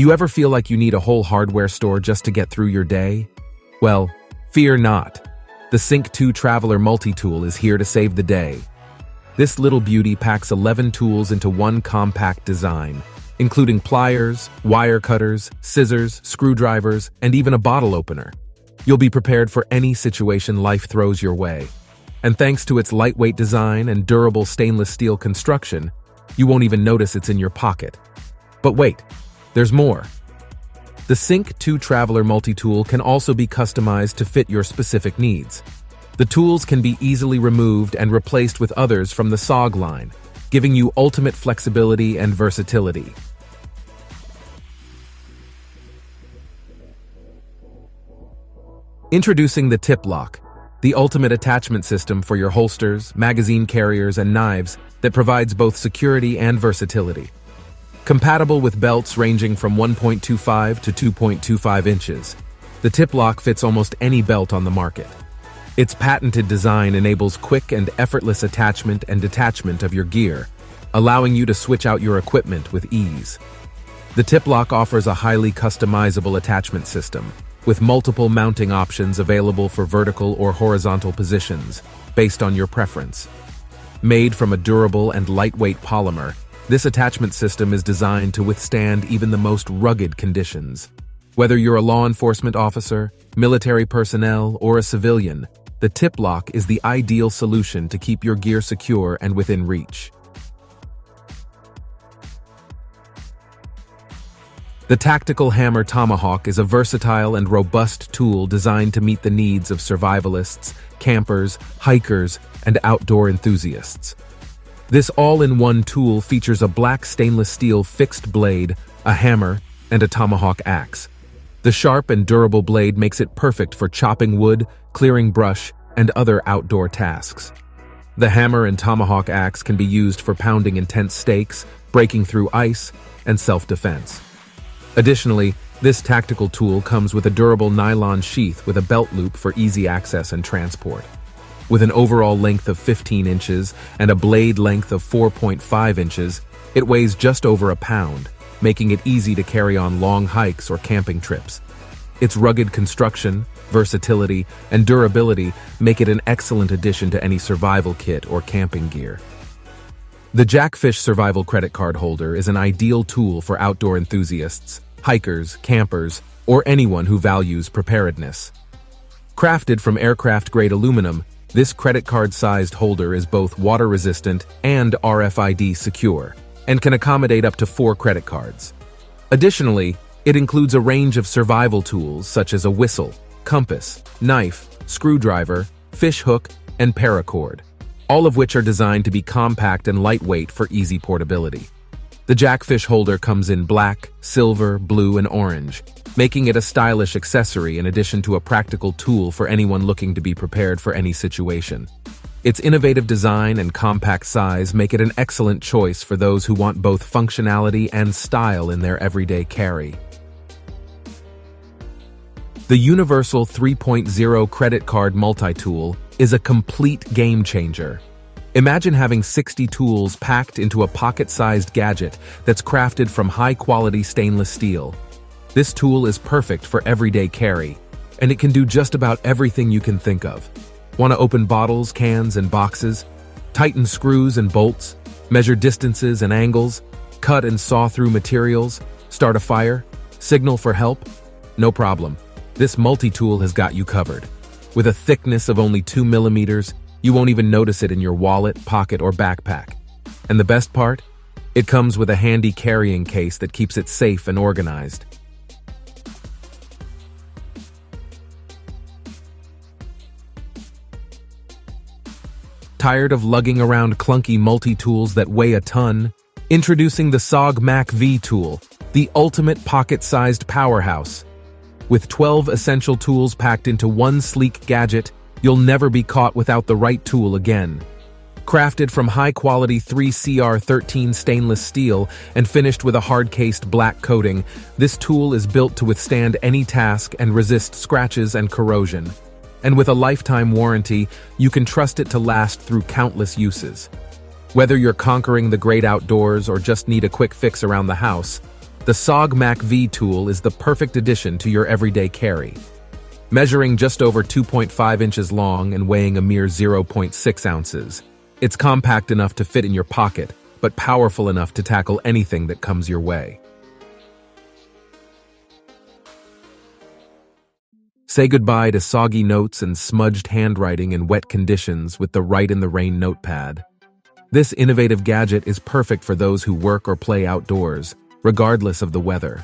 you ever feel like you need a whole hardware store just to get through your day? Well, fear not. The Sycn 2 Traveler Multi-Tool is here to save the day. This little beauty packs 11 tools into one compact design, including pliers, wire cutters, scissors, screwdrivers, and even a bottle opener. You'll be prepared for any situation life throws your way. And thanks to its lightweight design and durable stainless steel construction, you won't even notice it's in your pocket. But wait, there's more. The Sycn 2 Traveler Multi-Tool can also be customized to fit your specific needs. The tools can be easily removed and replaced with others from the SOG line, giving you ultimate flexibility and versatility. Introducing the Tek Lok, the ultimate attachment system for your holsters, magazine carriers, and knives that provides both security and versatility. Compatible with belts ranging from 1.25 to 2.25 inches, the Tek Lok fits almost any belt on the market. Its patented design enables quick and effortless attachment and detachment of your gear, allowing you to switch out your equipment with ease. The Tek Lok offers a highly customizable attachment system, with multiple mounting options available for vertical or horizontal positions, based on your preference. Made from a durable and lightweight polymer, this attachment system is designed to withstand even the most rugged conditions. Whether you're a law enforcement officer, military personnel, or a civilian, the Tek Lok is the ideal solution to keep your gear secure and within reach. The tactical hammer Tommahawk is a versatile and robust tool designed to meet the needs of survivalists, campers, hikers, and outdoor enthusiasts. This all-in-one tool features a black stainless steel fixed blade, a hammer, and a tomahawk axe. The sharp and durable blade makes it perfect for chopping wood, clearing brush, and other outdoor tasks. The hammer and tomahawk axe can be used for pounding intense stakes, breaking through ice, and self-defense. Additionally, this tactical tool comes with a durable nylon sheath with a belt loop for easy access and transport. With an overall length of 15 inches and a blade length of 4.5 inches, it weighs just over a pound, making it easy to carry on long hikes or camping trips. Its rugged construction, versatility, and durability make it an excellent addition to any survival kit or camping gear. The Jackfish Survival Credit Card Holder is an ideal tool for outdoor enthusiasts, hikers, campers, or anyone who values preparedness. Crafted from aircraft-grade aluminum, this credit card-sized holder is both water-resistant and RFID secure, and can accommodate up to 4 credit cards. Additionally, it includes a range of survival tools such as a whistle, compass, knife, screwdriver, fish hook, and paracord, all of which are designed to be compact and lightweight for easy portability. The Jackfish holder comes in black, silver, blue, and orange, making it a stylish accessory in addition to a practical tool for anyone looking to be prepared for any situation. Its innovative design and compact size make it an excellent choice for those who want both functionality and style in their everyday carry. The Universal 3.0 Credit Card Multi-Tool is a complete game changer. Imagine having 60 tools packed into a pocket-sized gadget that's crafted from high-quality stainless steel. This tool is perfect for everyday carry, and it can do just about everything you can think of. Want to open bottles, cans, and boxes? Tighten screws and bolts? Measure distances and angles? Cut and saw through materials? Start a fire? Signal for help? No problem. This multi-tool has got you covered. With a thickness of only 2 millimeters, you won't even notice it in your wallet, pocket, or backpack. And the best part? It comes with a handy carrying case that keeps it safe and organized. Tired of lugging around clunky multi-tools that weigh a ton? Introducing the SOG MacV Tool, the ultimate pocket-sized powerhouse. With 12 essential tools packed into one sleek gadget, you'll never be caught without the right tool again. Crafted from high-quality 3CR13 stainless steel and finished with a hard-cased black coating, this tool is built to withstand any task and resist scratches and corrosion. And with a lifetime warranty, you can trust it to last through countless uses. Whether you're conquering the great outdoors or just need a quick fix around the house, the SOG MacV Tool is the perfect addition to your everyday carry. Measuring just over 2.5 inches long and weighing a mere 0.6 ounces, it's compact enough to fit in your pocket, but powerful enough to tackle anything that comes your way. Say goodbye to soggy notes and smudged handwriting in wet conditions with the Rite in the Rain notepad. This innovative gadget is perfect for those who work or play outdoors, regardless of the weather.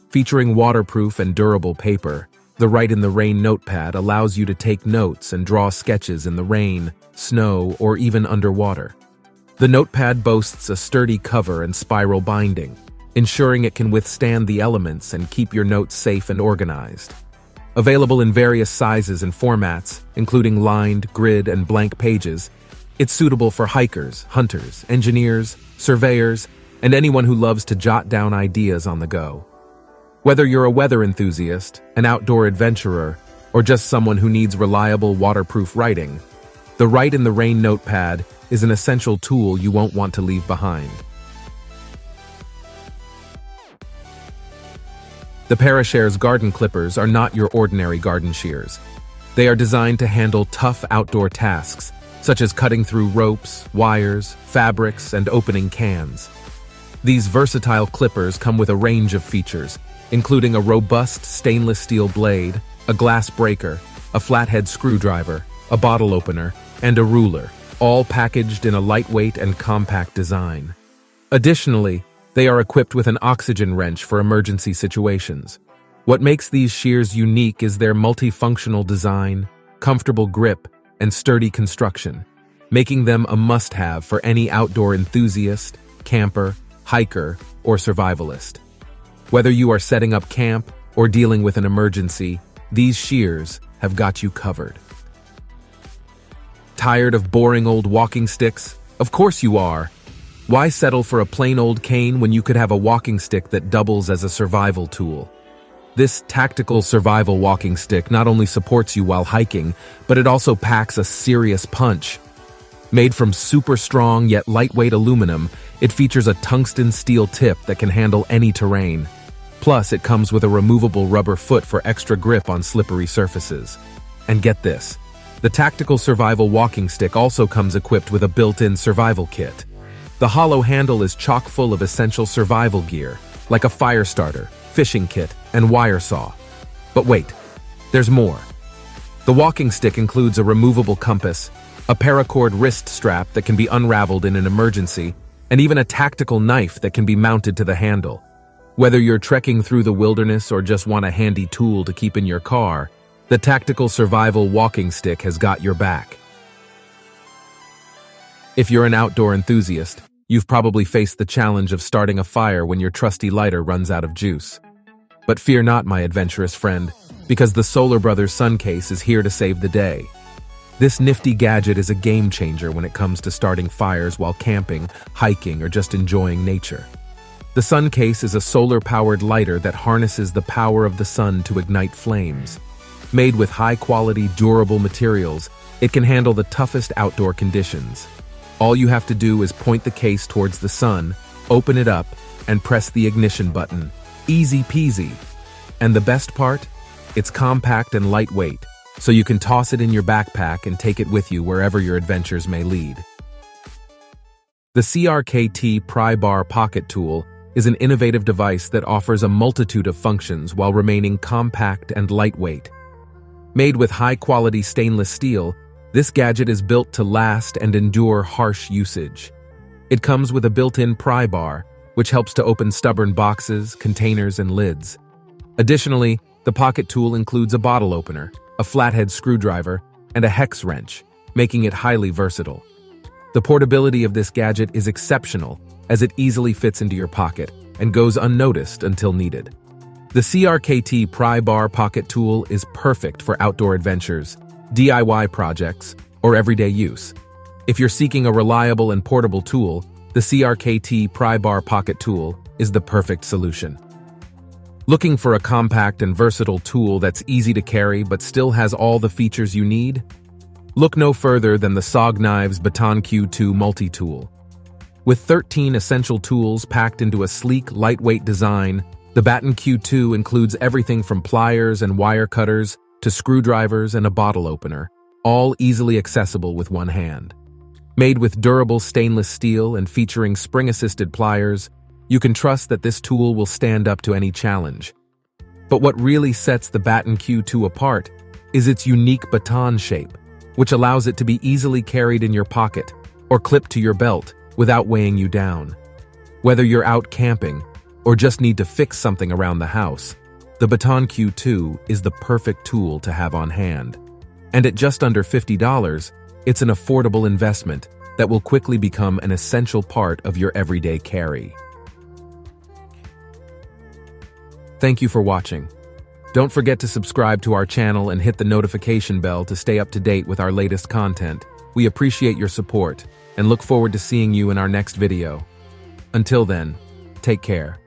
Featuring waterproof and durable paper, the Rite in the Rain notepad allows you to take notes and draw sketches in the rain, snow, or even underwater. The notepad boasts a sturdy cover and spiral binding, ensuring it can withstand the elements and keep your notes safe and organized. Available in various sizes and formats, including lined, grid, and blank pages, it's suitable for hikers, hunters, engineers, surveyors, and anyone who loves to jot down ideas on the go. Whether you're a weather enthusiast, an outdoor adventurer, or just someone who needs reliable waterproof writing, the Rite in the Rain notepad is an essential tool you won't want to leave behind. The Parashare's garden clippers are not your ordinary garden shears. They are designed to handle tough outdoor tasks, such as cutting through ropes, wires, fabrics, and opening cans. These versatile clippers come with a range of features, including a robust stainless steel blade, a glass breaker, a flathead screwdriver, a bottle opener, and a ruler, all packaged in a lightweight and compact design. Additionally, they are equipped with an oxygen wrench for emergency situations. What makes these shears unique is their multifunctional design, comfortable grip, and sturdy construction, making them a must-have for any outdoor enthusiast, camper, hiker, or survivalist. Whether you are setting up camp or dealing with an emergency, these shears have got you covered. Tired of boring old walking sticks? Of course you are. Why settle for a plain old cane when you could have a walking stick that doubles as a survival tool? This tactical survival walking stick not only supports you while hiking, but it also packs a serious punch. Made from super strong yet lightweight aluminum, it features a tungsten steel tip that can handle any terrain. Plus, it comes with a removable rubber foot for extra grip on slippery surfaces. And get this, the tactical survival walking stick also comes equipped with a built-in survival kit. The hollow handle is chock full of essential survival gear, like a fire starter, fishing kit, and wire saw. But wait, there's more. The walking stick includes a removable compass, a paracord wrist strap that can be unraveled in an emergency, and even a tactical knife that can be mounted to the handle. Whether you're trekking through the wilderness or just want a handy tool to keep in your car, the tactical survival walking stick has got your back. If you're an outdoor enthusiast, you've probably faced the challenge of starting a fire when your trusty lighter runs out of juice. But fear not, my adventurous friend, because the Solar Brothers Sun Case is here to save the day. This nifty gadget is a game changer when it comes to starting fires while camping, hiking, or just enjoying nature. The Sun Case is a solar-powered lighter that harnesses the power of the sun to ignite flames. Made with high-quality, durable materials, it can handle the toughest outdoor conditions. All you have to do is point the case towards the sun, open it up, and press the ignition button. Easy peasy. And the best part? It's compact and lightweight, so you can toss it in your backpack and take it with you wherever your adventures may lead. The CRKT Pry Bar Pocket Tool is an innovative device that offers a multitude of functions while remaining compact and lightweight. Made with high-quality stainless steel, this gadget is built to last and endure harsh usage. It comes with a built-in pry bar, which helps to open stubborn boxes, containers, and lids. Additionally, the pocket tool includes a bottle opener, a flathead screwdriver, and a hex wrench, making it highly versatile. The portability of this gadget is exceptional, as it easily fits into your pocket and goes unnoticed until needed. The CRKT Pry Bar Pocket Tool is perfect for outdoor adventures, DIY projects, or everyday use. If you're seeking a reliable and portable tool, the CRKT Pry Bar Pocket Tool is the perfect solution. Looking for a compact and versatile tool that's easy to carry but still has all the features you need? Look no further than the SOG Knives Baton Q2 Multi-Tool. With 13 essential tools packed into a sleek, lightweight design, the Baton Q2 includes everything from pliers and wire cutters to screwdrivers and a bottle opener, all easily accessible with one hand. Made with durable stainless steel and featuring spring-assisted pliers, you can trust that this tool will stand up to any challenge. But what really sets the Baton Q2 apart is its unique baton shape, which allows it to be easily carried in your pocket or clipped to your belt without weighing you down. Whether you're out camping or just need to fix something around the house, the Baton Q2 is the perfect tool to have on hand. And at just under $50, it's an affordable investment that will quickly become an essential part of your everyday carry. Thank you for watching. Don't forget to subscribe to our channel and hit the notification bell to stay up to date with our latest content. We appreciate your support and look forward to seeing you in our next video. Until then, take care.